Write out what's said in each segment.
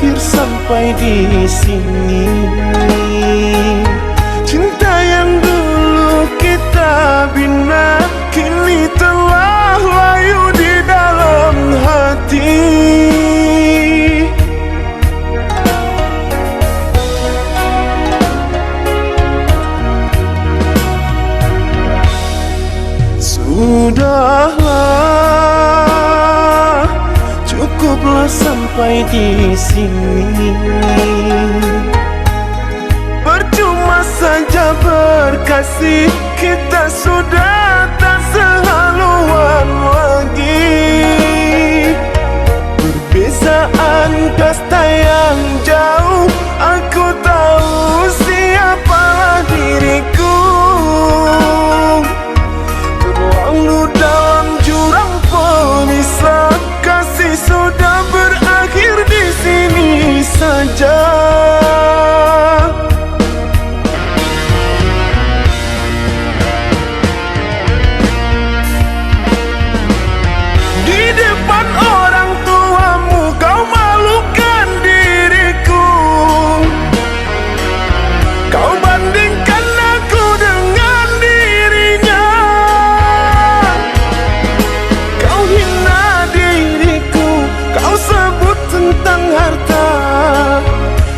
berakhir sampai di sini. Cinta yang dulu kita bina kini telah layu di dalam hati. Sudahlah, cukuplah sampai di sini. Percuma saja berkasih, kita sudah tak sehaluan lagi. Perbezaan kasta yang jauh, aku tahu siapalah diriku. Terlalu dalam jurang pemisah, kasih sudah berakhir di sini saja. Di depan orang tuamu kau malukan diriku. Kau bandingkan aku dengan dirinya. Kau hina diriku, kau sebut tentang harta.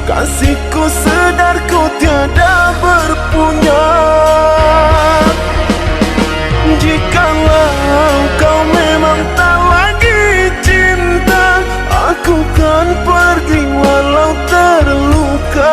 Kasihku sedar ku tiada berpunya. Jikalau kau memang tak lagi cinta, aku kan pergi walau terluka.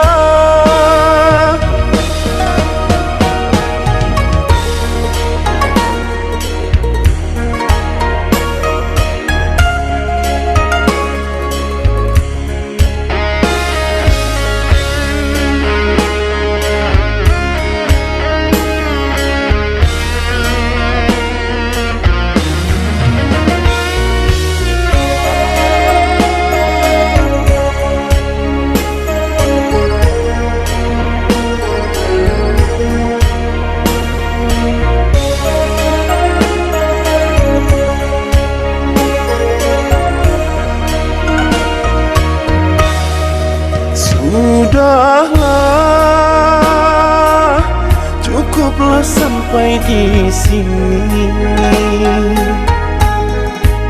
Sudahlah, cukuplah sampai di sini.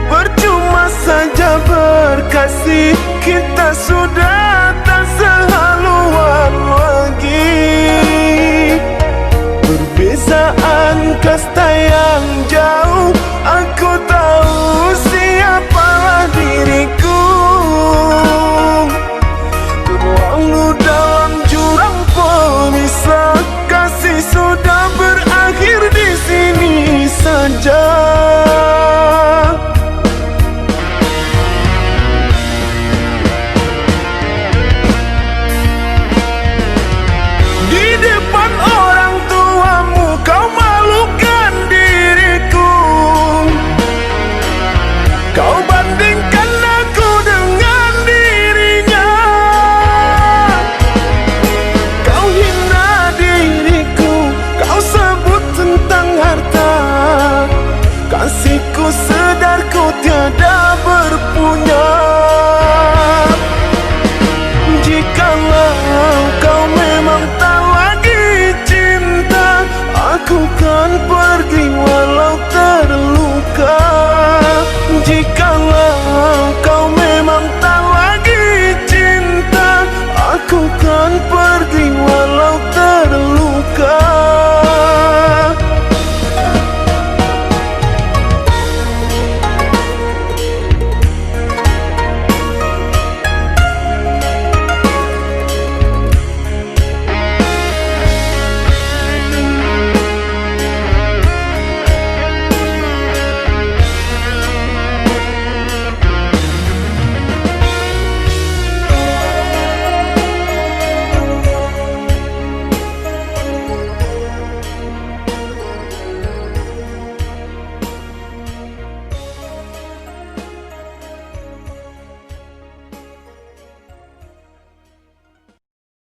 Percuma saja berkasih, kita sudah